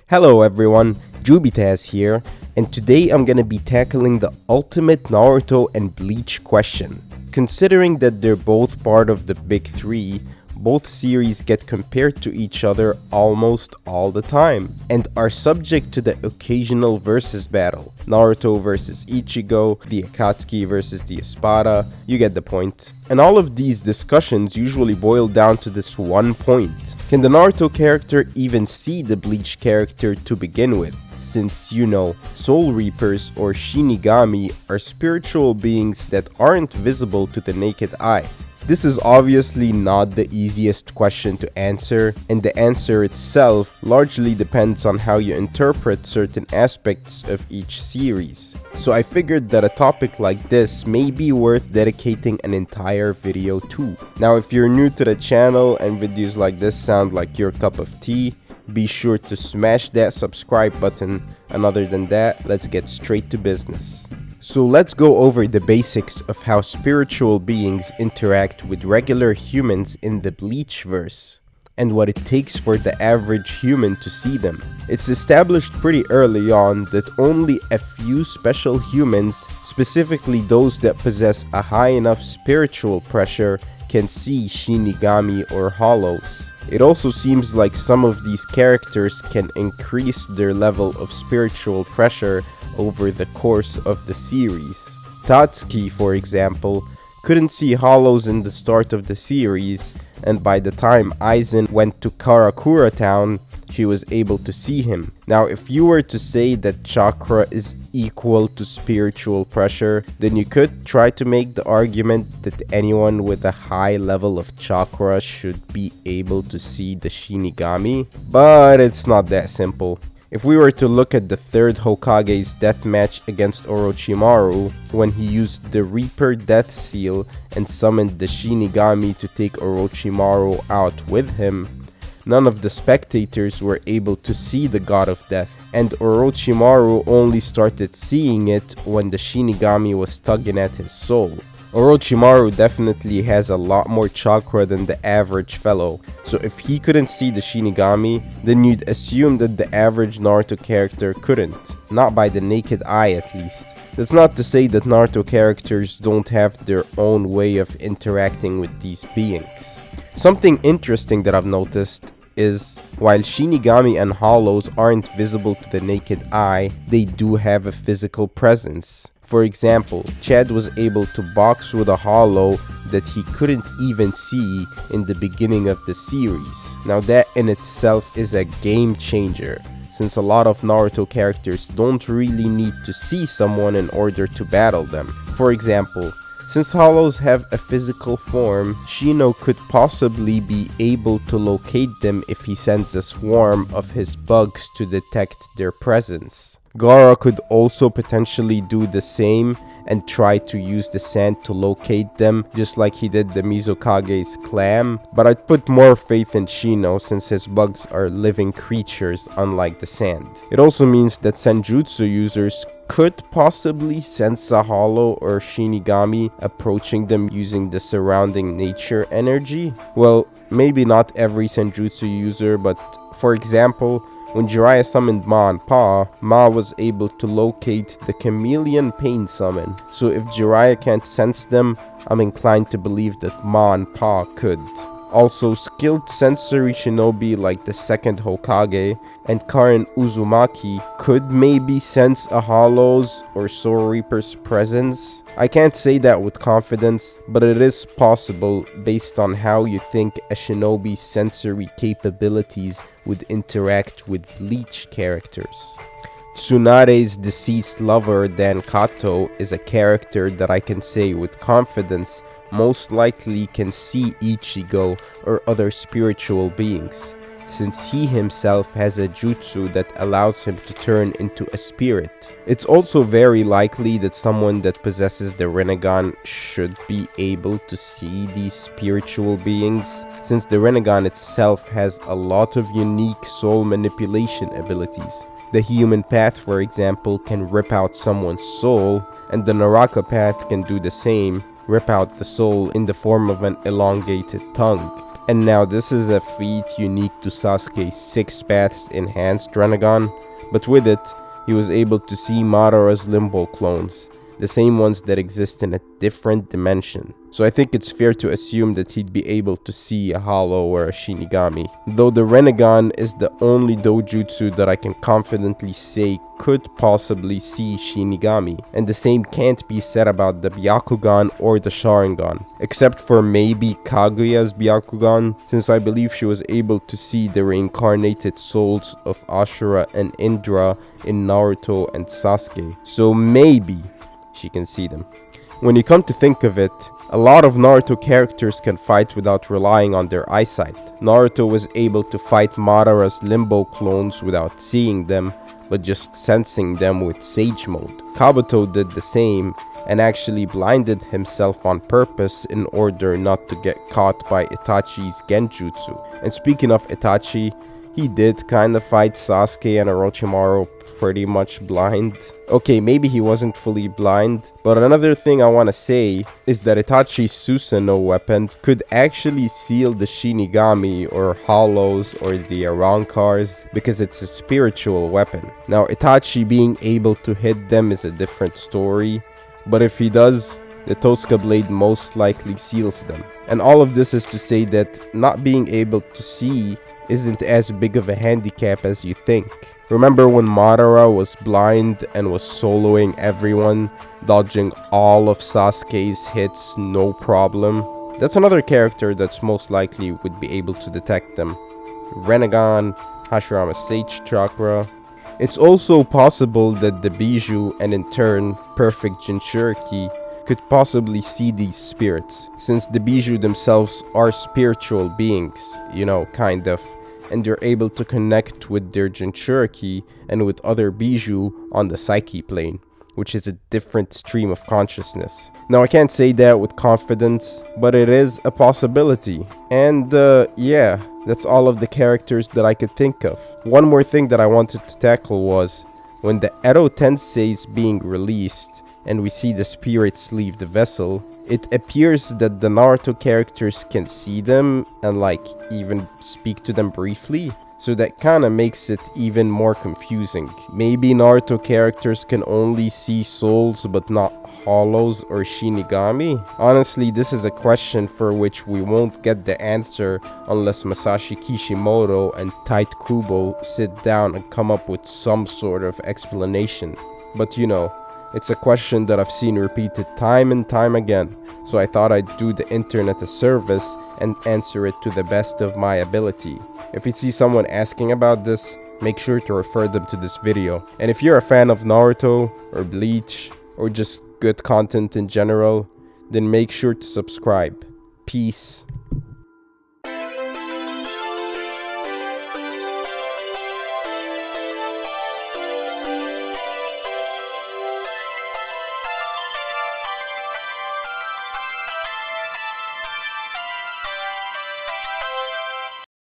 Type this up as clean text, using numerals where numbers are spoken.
Hello everyone, Jubitaz here, and today I'm gonna be tackling the ultimate Naruto and Bleach question. Considering that they're both part of the big three, both series get compared to each other almost all the time, and are subject to the occasional versus battle. Naruto versus Ichigo, the Akatsuki versus the Espada, you get the point. And all of these discussions usually boil down to this one point. Can the Naruto character even see the Bleach character to begin with? Since, Soul Reapers or Shinigami are spiritual beings that aren't visible to the naked eye. This is obviously not the easiest question to answer, and the answer itself largely depends on how you interpret certain aspects of each series. So I figured that a topic like this may be worth dedicating an entire video to. Now, if you're new to the channel and videos like this sound like your cup of tea, be sure to smash that subscribe button, and other than that, let's get straight to business. So let's go over the basics of how spiritual beings interact with regular humans in the Bleachverse, and what it takes for the average human to see them. It's established pretty early on that only a few special humans, specifically those that possess a high enough spiritual pressure, can see Shinigami or Hollows. It also seems like some of these characters can increase their level of spiritual pressure over the course of the series. Tatsuki, for example, couldn't see Hollows in the start of the series, and by the time Aizen went to Karakura town, she was able to see him. Now, if you were to say that chakra is equal to spiritual pressure, then you could try to make the argument that anyone with a high level of chakra should be able to see the Shinigami, but it's not that simple. If we were to look at the third Hokage's death match against Orochimaru, when he used the Reaper Death Seal and summoned the Shinigami to take Orochimaru out with him, none of the spectators were able to see the God of Death, and Orochimaru only started seeing it when the Shinigami was tugging at his soul. Orochimaru definitely has a lot more chakra than the average fellow, so if he couldn't see the Shinigami, then you'd assume that the average Naruto character couldn't, not by the naked eye at least. That's not to say that Naruto characters don't have their own way of interacting with these beings. Something interesting that I've noticed is, while Shinigami and Hollows aren't visible to the naked eye, they do have a physical presence. For example, Chad was able to box with a Hollow that he couldn't even see in the beginning of the series. Now that in itself is a game changer, since a lot of Naruto characters don't really need to see someone in order to battle them. For example, since Hollows have a physical form, Shino could possibly be able to locate them if he sends a swarm of his bugs to detect their presence. Gaara could also potentially do the same and try to use the sand to locate them, just like he did the Mizokage's clam, but I'd put more faith in Shino since his bugs are living creatures unlike the sand. It also means that Senjutsu users could possibly sense a Hollow or Shinigami approaching them using the surrounding nature energy. Well, maybe not every Senjutsu user, but for example, when Jiraiya summoned Ma and Pa, Ma was able to locate the Chameleon Pain Summon. So if Jiraiya can't sense them, I'm inclined to believe that Ma and Pa could. Also, skilled sensory shinobi like the second Hokage and Karen Uzumaki could maybe sense a Hollow's or Soul Reaper's presence. I can't say that with confidence, but it is possible based on how you think a shinobi's sensory capabilities would interact with Bleach characters. Tsunade's deceased lover Dan Kato is a character that I can say with confidence most likely can see Ichigo or other spiritual beings, since he himself has a jutsu that allows him to turn into a spirit. It's also very likely that someone that possesses the Rinnegan should be able to see these spiritual beings, since the Rinnegan itself has a lot of unique soul manipulation abilities. The human path, for example, can rip out someone's soul, and the Naraka path can do the same, rip out the soul in the form of an elongated tongue. And now this is a feat unique to Sasuke's 6 paths enhanced Rinnegan, but with it, he was able to see Madara's limbo clones, the same ones that exist in a different dimension. So I think it's fair to assume that he'd be able to see a hollow or a Shinigami. Though the Rinnegan is the only dojutsu that I can confidently say could possibly see Shinigami, and the same can't be said about the Byakugan or the Sharingan, except for maybe Kaguya's Byakugan, since I believe she was able to see the reincarnated souls of Ashura and Indra in Naruto and Sasuke. So maybe she can see them. When you come to think of it, a lot of Naruto characters can fight without relying on their eyesight. Naruto was able to fight Madara's limbo clones without seeing them, but just sensing them with Sage Mode. Kabuto did the same and actually blinded himself on purpose in order not to get caught by Itachi's Genjutsu. And speaking of Itachi, he did kinda fight Sasuke and Orochimaru pretty much blind. Okay, maybe he wasn't fully blind, but another thing I wanna say is that Itachi's Susanoo weapons could actually seal the Shinigami or hollows or the Arankars because it's a spiritual weapon. Now Itachi being able to hit them is a different story, but if he does, the Tosca blade most likely seals them. And all of this is to say that not being able to see isn't as big of a handicap as you think. Remember when Madara was blind and was soloing everyone, dodging all of Sasuke's hits no problem? That's another character that's most likely would be able to detect them. Rinnegan, Hashirama's Sage Chakra. It's also possible that the Bijou and in turn Perfect Jinchuriki could possibly see these spirits, since the Bijou themselves are spiritual beings, kind of, and they're able to connect with their Jinchuriki and with other Bijou on the Psyche plane, which is a different stream of consciousness. Now I can't say that with confidence, but it is a possibility. And yeah, that's all of the characters that I could think of. One more thing that I wanted to tackle was, when the Edo Tensei is being released, and we see the spirits leave the vessel, it appears that the Naruto characters can see them and even speak to them briefly. So that kinda makes it even more confusing. Maybe Naruto characters can only see souls but not hollows or Shinigami? Honestly, this is a question for which we won't get the answer unless Masashi Kishimoto and Tite Kubo sit down and come up with some sort of explanation. But it's a question that I've seen repeated time and time again, so I thought I'd do the internet a service and answer it to the best of my ability. If you see someone asking about this, make sure to refer them to this video. And if you're a fan of Naruto or Bleach or just good content in general, then make sure to subscribe. Peace.